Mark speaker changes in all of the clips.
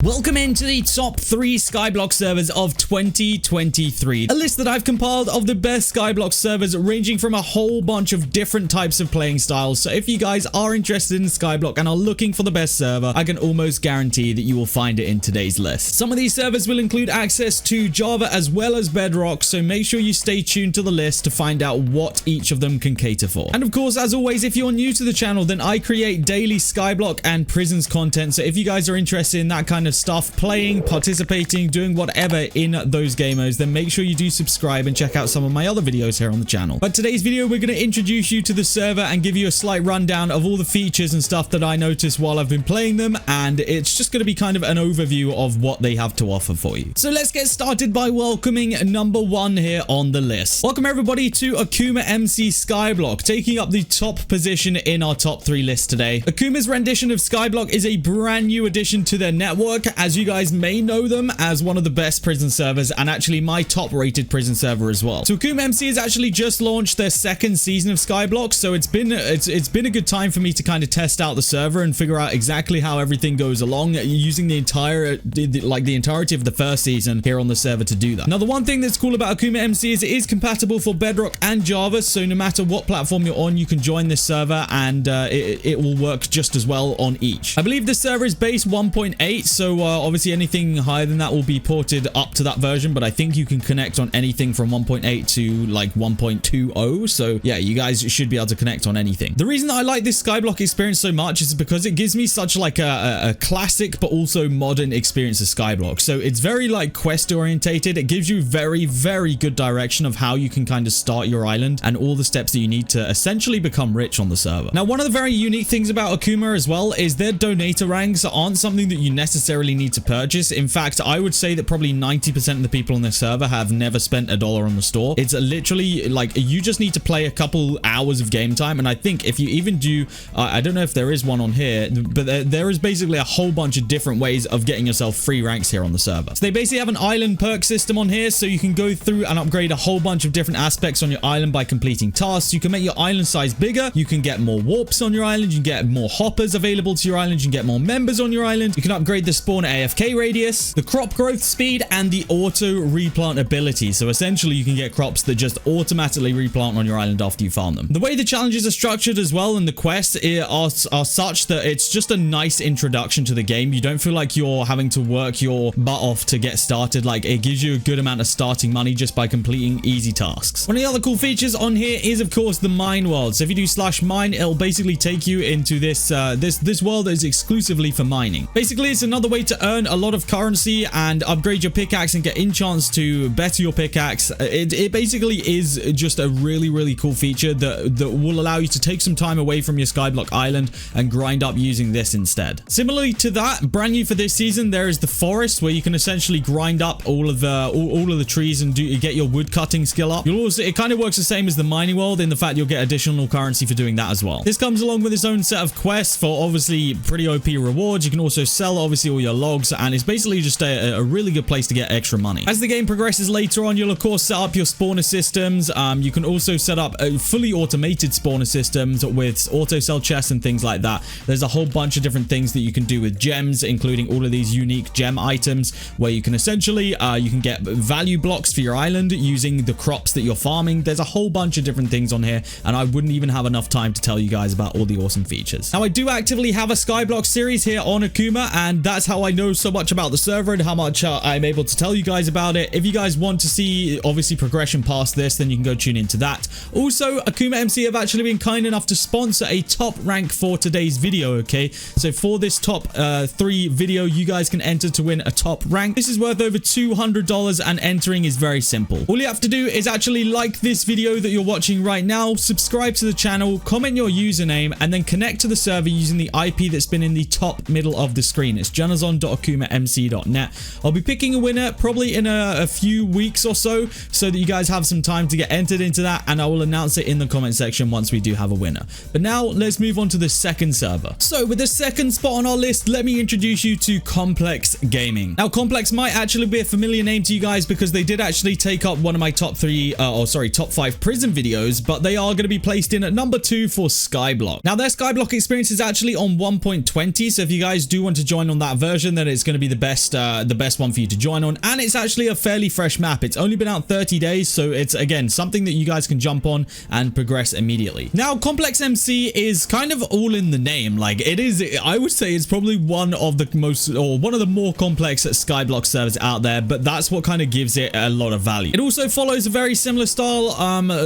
Speaker 1: Welcome into the top 3 Skyblock servers of 2023. A list that I've compiled of the best Skyblock servers ranging from a whole bunch of different types of playing styles. So if you guys are interested in Skyblock and are looking for the best server, I can almost guarantee that you will find it in today's list. Some of these servers will include access to Java as well as Bedrock, so make sure you stay tuned to the list to find out what each of them can cater for. And of course, as always, if you're new to the channel, then I create daily Skyblock and prisons content. So if you guys are interested in that kind of stuff, playing, participating, doing whatever in those gamers, then make sure you do subscribe and check out some of my other videos here on the channel. But today's video, we're going to introduce you to the server and give you a slight rundown of all the features and stuff that I noticed while I've been playing them, and it's just going to be kind of an overview of what they have to offer for you. So let's get started by welcoming number 1 here on the list. Welcome everybody to AkumaMC Skyblock, taking up the top position in our top 3 list today. Akuma's rendition of Skyblock is a brand new addition to their network, as you guys may know them as one of the best prison servers and actually my top rated prison server as well. So AkumaMC has actually just launched their 2nd season of Skyblock, so it's been a good time for me to kind of test out the server and figure out exactly how everything goes along, using the entirety of the 1st season here on the server to do that. Now, the one thing that's cool about AkumaMC is it is compatible for Bedrock and Java, so no matter what platform you're on, you can join this server and it will work just as well on each. I believe this server is base 1.8, so obviously anything higher than that will be ported up to that version, but I think you can connect on anything from 1.8 to like 1.20, so yeah, you guys should be able to connect on anything. The reason that I like this Skyblock experience so much is because it gives me such like a classic but also modern experience of Skyblock. So it's very like quest orientated. It gives you very good direction of how you can kind of start your island and all the steps that you need to essentially become rich on the server. Now, one of the very unique things about Akuma as well is their donator ranks aren't something that you necessarily need to purchase. In fact, I would say that probably 90% of the people on this server have never spent $1 on the store. It's literally like you just need to play a couple hours of game time, and I think if you even do, I don't know if there is one on here, but there is basically a whole bunch of different ways of getting yourself free ranks here on the server. So they basically have an island perk system on here, so you can go through and upgrade a whole bunch of different aspects on your island by completing tasks. You can make your island size bigger, you can get more warps on your island, you can get more hoppers available to your island, you can get more members on your island, you can upgrade the spawn AFK radius, the crop growth speed, and the auto replant ability. So essentially you can get crops that just automatically replant on your island after you farm them. The way the challenges are structured as well and the quests are such that it's just a nice introduction to the game. You don't feel like you're having to work your butt off to get started. Like, it gives you a good amount of starting money just by completing easy tasks. One of the other cool features on here is of course the mine world. So if you do /mine, it'll basically take you into this this world that is exclusively for mining. Basically, it's another way to earn a lot of currency and upgrade your pickaxe and get enchants to better your pickaxe. It basically is just a really cool feature that will allow you to take some time away from your Skyblock island and grind up using this instead. Similarly to that, brand new for this season, there is the forest, where you can essentially grind up all of the trees and get your wood cutting skill up. You'll also, it kind of works the same as the mining world in the fact you'll get additional currency for doing that as well. This comes along with its own set of quests for obviously pretty OP rewards. You can also sell obviously all your logs, and it's basically just a really good place to get extra money. As the game progresses later on, you'll of course set up your spawner systems. You can also set up fully automated spawner systems with auto sell chests and things like that. There's a whole bunch of different things that you can do with gems, including all of these unique gem items where you can essentially you can get value blocks for your island using the crops that you're farming. There's a whole bunch of different things on here, and I wouldn't even have enough time to tell you guys about all the awesome features. Now, I do actively have a Skyblock series here on Akuma, and that's how I know so much about the server and how much I'm able to tell you guys about it. If you guys want to see obviously progression past this, then you can go tune into that. Also, AkumaMC have actually been kind enough to sponsor a top rank for today's video, okay? So for this top 3 video, you guys can enter to win a top rank. This is worth over $200, and entering is very simple. All you have to do is actually like this video that you're watching right now, subscribe to the channel, comment your username, and then connect to the server using the IP that's been in the top middle of the screen. It's Generzon.AkumaMC.net. I'll be picking a winner probably in a few weeks or so that you guys have some time to get entered into that, and I will announce it in the comment section once we do have a winner. But now let's move on to the 2nd server. So with the 2nd spot on our list, let me introduce you to Complex Gaming. Now, Complex might actually be a familiar name to you guys because they did actually take up one of my top 5 prison videos, but they are going to be placed in at number 2 for Skyblock. Now, their Skyblock experience is actually on 1.20, so if you guys do want to join on that version, version, then it's going to be the best one for you to join on. And it's actually a fairly fresh map. It's only been out 30 days, so it's again something that you guys can jump on and progress immediately. Now, ComplexMC is kind of all in the name. Like, it is, I would say it's probably one of the most, or one of the more complex Skyblock servers out there, but that's what kind of gives it a lot of value. It also follows a very similar style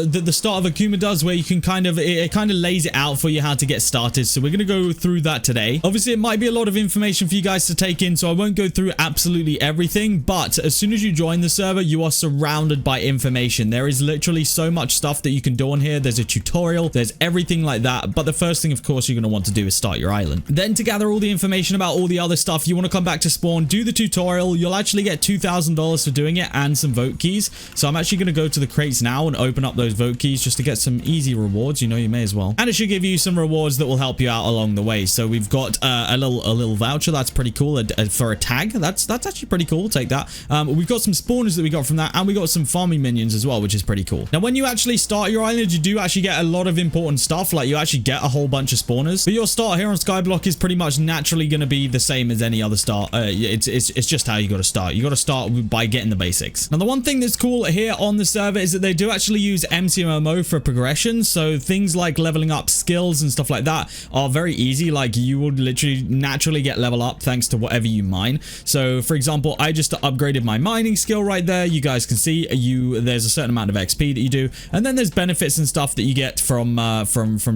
Speaker 1: that the start of Akuma does, where you can kind of, it kind of lays it out for you how to get started. So we're going to go through that today. Obviously, it might be a lot of information for you guys to take in, so I won't go through absolutely everything, but as soon as you join the server, you are surrounded by information. There is literally so much stuff that you can do on here. There's a tutorial, there's everything like that, but the first thing, of course, you're going to want to do is start your island. Then to gather all the information about all the other stuff, you want to come back to spawn, do the tutorial. You'll actually get $2,000 for doing it and some vote keys. So I'm actually going to go to the crates now and open up those vote keys just to get some easy rewards. You know, you may as well. And it should give you some rewards that will help you out along the way. So we've got a little voucher. That's pretty cool for a tag. That's actually pretty cool. Take that. We've got some spawners that we got from that, and we got some farming minions as well, which is pretty cool. Now, when you actually start your island, you do actually get a lot of important stuff. Like, you actually get a whole bunch of spawners. But your start here on Skyblock is pretty much naturally going to be the same as any other start. It's just how you got to start. You got to start by getting the basics. Now, the one thing that's cool here on the server is that they do actually use MCMMO for progression. So things like leveling up skills and stuff like that are very easy. Like, you would literally naturally get level up thanks to whatever you mine. So for example, I just upgraded my mining skill right there. You guys can see there's a certain amount of XP that you do, and then there's benefits and stuff that you get from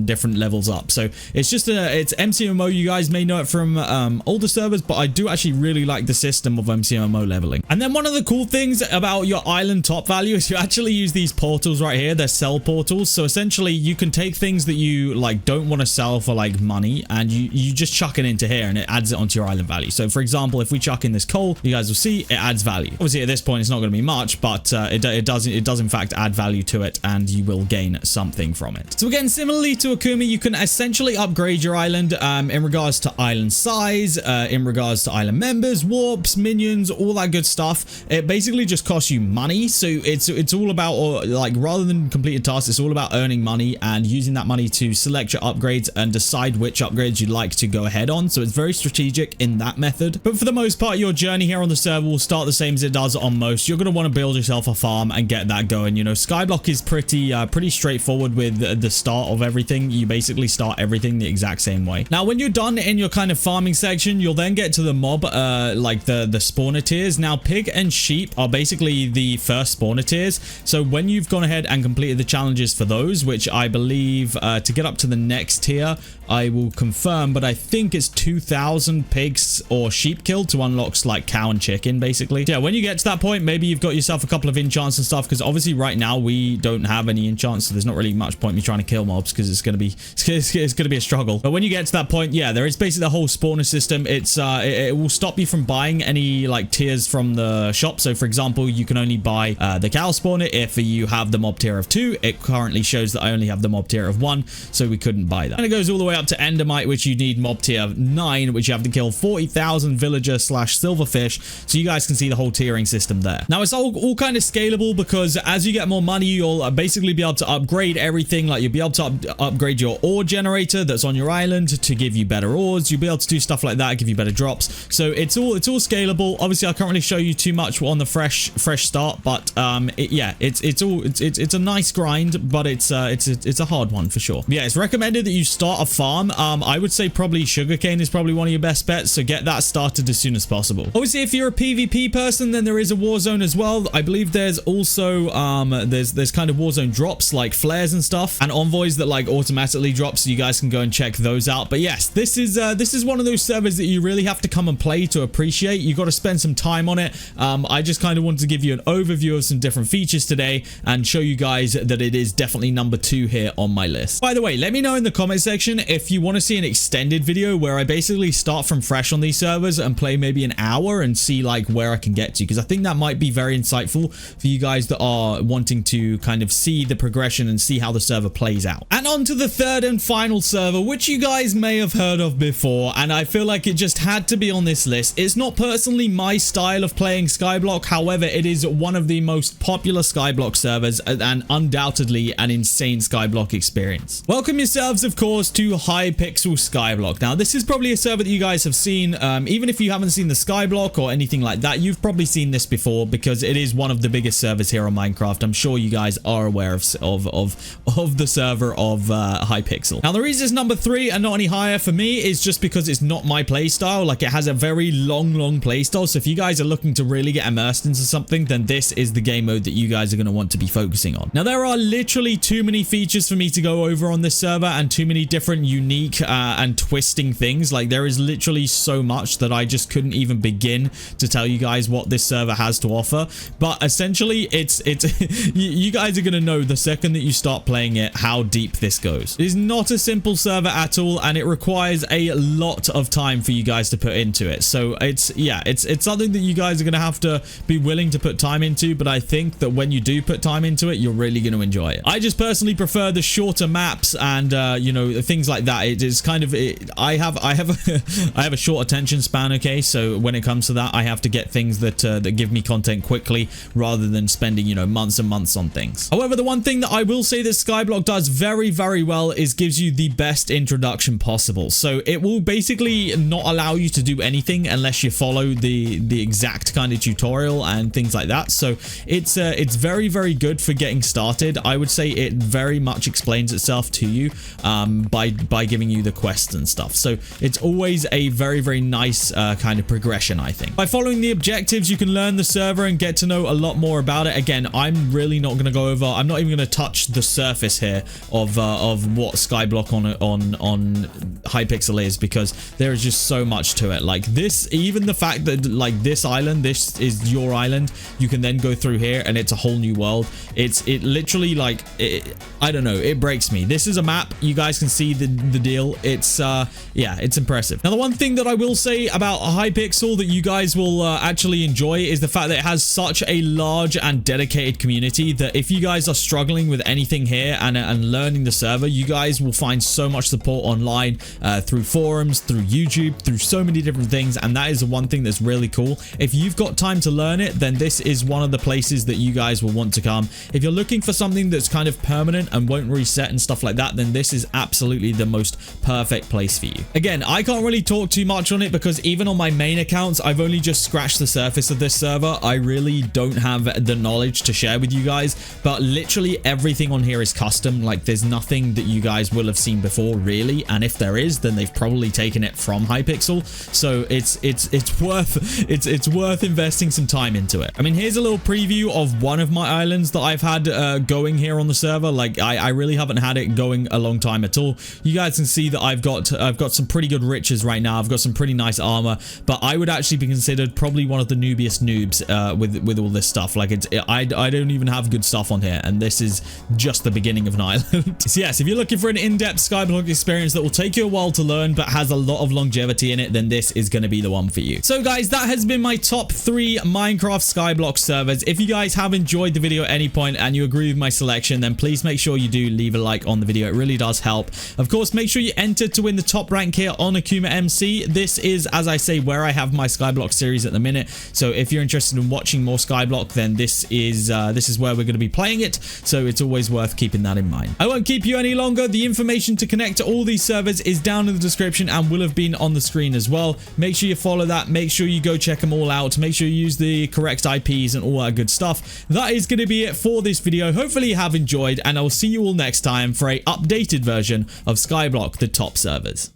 Speaker 1: different levels up. So it's just it's MCMMO. You guys may know it from older servers, but I do actually really like the system of MCMMO leveling. And then one of the cool things about your island top value is you actually use these portals right here. They're sell portals. So essentially you can take things that you like don't want to sell for like money, and you just chuck it into here and it adds it onto your island value. So for example, if we chuck in this coal, you guys will see it adds value. Obviously at this point it's not going to be much, but it does in fact add value to it, and you will gain something from it. So again, similarly to Akuma, you can essentially upgrade your island in regards to island size, in regards to island members, warps, minions, all that good stuff. It basically just costs you money. So it's all about, like, rather than completed tasks, it's all about earning money and using that money to select your upgrades and decide which upgrades you'd like to go ahead on. So it's very strategic in that method. But for the most part, your journey here on the server will start the same as it does on most. You're going to want to build yourself a farm and get that going. You know, Skyblock is pretty straightforward with the start of everything. You basically start everything the exact same way. Now, when you're done in your kind of farming section, you'll then get to the mob, like the spawner tiers. Now, pig and sheep are basically the first spawner tiers. So when you've gone ahead and completed the challenges for those, which I believe to get up to the next tier, I will confirm, but I think it's 2,000 pigs or sheep killed to unlock like cow and chicken, basically. Yeah, when you get to that point, maybe you've got yourself a couple of enchants and stuff, because obviously right now we don't have any enchants, so there's not really much point me trying to kill mobs, because it's gonna be a struggle. But when you get to that point, yeah, there is basically the whole spawner system. It will stop you from buying any like tiers from the shop. So for example, you can only buy the cow spawner if you have the mob tier of 2. It currently shows that I only have the mob tier of 1, so we couldn't buy that. And it goes all the way up to endermite, which you need mob tier 9, which you have to kill 40,000 villager / silverfish. So you guys can see the whole tiering system there. Now, it's all kind of scalable, because as you get more money, you'll basically be able to upgrade everything. Like, you'll be able to upgrade your ore generator that's on your island to give you better ores. You'll be able to do stuff like that, give you better drops. So it's all scalable. Obviously, I can't really show you too much on the fresh start, but it's a nice grind, but it's a hard one for sure. Yeah, it's recommended that you start a farm. I would say probably sugarcane is probably one of your best bets, so get that started as soon as possible. Obviously, if you're a PvP person, then there is a war zone as well. I believe there's also there's kind of war zone drops like flares and stuff, and envoys that like automatically drop, so you guys can go and check those out. But yes, this is one of those servers that you really have to come and play to appreciate. You got to spend some time on it. I just kind of wanted to give you an overview of some different features today and show you guys that it is definitely number 2 here on my list. By the way, let me know in the comment section if you want to see an extended video where I basically start from fresh on these servers and play maybe an hour and see like where I can get to, because I think that might be very insightful for you guys that are wanting to kind of see the progression and see how the server plays out. And on to the third and final server, which you guys may have heard of before, and I feel like it just had to be on this list. It's not personally my style of playing Skyblock, however, it is one of the most popular Skyblock servers and undoubtedly an insane Skyblock experience. Welcome yourselves, of course, to Hypixel Skyblock. Now, this is probably a server that you guys have seen even if you haven't seen the Skyblock or anything like that, you've probably seen this before because it is one of the biggest servers here on Minecraft. I'm sure you guys are aware of the server of Hypixel. Now, the reason it's number 3 and not any higher for me is just because it's not my playstyle. Like, it has a very long playstyle. So if you guys are looking to really get immersed into something, then this is the game mode that you guys are going to want to be focusing on. Now, there are literally too many features for me to go over on this server and too many different unique and twisting things. Like, there is literally so much that I just couldn't even begin to tell you guys what this server has to offer. But essentially, it's you guys are going to know the second that you start playing it how deep this goes. It is not a simple server at all, and it requires a lot of time for you guys to put into it. So it's something that you guys are going to have to be willing to put time into, but I think that when you do put time into it, you're really going to enjoy it. I just personally prefer the shorter maps and you know, things like that. It is kind of I have a short attention span, okay? So when it comes to that, I have to get things that that give me content quickly rather than spending, you know, months and months on things. However, the one thing that I will say that Skyblock does very well is gives you the best introduction possible. So it will basically not allow you to do anything unless you follow the exact kind of tutorial and things like that. So it's very good for getting started. I would say it very much explains itself to you by giving you the quests and stuff. So it's always a very nice kind of progression, I think. By following the objectives, you can learn the server and get to know a lot more about it. Again, I'm really not going to go over, I'm not even going to touch the surface here of what Skyblock on Hypixel is, because there is just so much to it. Like this, even the fact that like this island, this is your island, you can then go through here and it's a whole new world. It literally, like, I don't know, it breaks me. This is a map, you guys can see the deal. It's yeah, it's impressive. Now, the one thing that I will say about Hypixel that you guys will actually enjoy is the fact that it has such a large and dedicated community that if you guys are struggling with anything here and learning the server, you guys will find so much support online through forums, through YouTube, through so many different things, and that is the one thing that's really cool. If you've got time to learn it, then this is one of the places that you guys will want to come. If you're looking for something that's kind of permanent and won't reset and stuff like that, then this is absolutely the most perfect place for you. Again, I can't really talk too much on it because even on my main accounts, I've only just scratched the surface of this server. I really don't have the knowledge to share with you guys, but literally everything on here is custom. Like, there's nothing that you guys will have seen before, really, and if there is, then they've probably taken it from Hypixel. So it's worth investing some time into it. I mean, here's a little preview of one of my islands that I've had going here on the server. Like, I really haven't had it going a long time at all. You guys can see that I've got some pretty good riches right now. I've got some pretty nice armor, but I would actually be considered probably one of the noobiest noobs with all this stuff. Like, I don't even have good stuff on here, and this is just the beginning of an island. So yes, if you're looking for an in-depth Skyblock experience that will take you a while to learn but has a lot of longevity in it, then this is going to be the one for you. So guys, that has been my top 3 Minecraft Skyblock servers. If you guys have enjoyed the video at any point and you agree with my selection, then please make sure you do leave a like on the video. It really does help. Of course, make sure you enter to win the top rank here on AkumaMC. This is, as I say, where I have my Skyblock series at the minute. So if you're interested in watching more Skyblock, then this is where we're going to be playing it. So it's always worth keeping that in mind. I won't keep you any longer. The information to connect to all these servers is down in the description and will have been on the screen as well. Make sure you follow that. Make sure you go check them all out. Make sure you use the correct IPs and all that good stuff. That is going to be it for this video. Hopefully you have enjoyed, and I'll see you all next time for a updated version of Skyblock, the top servers.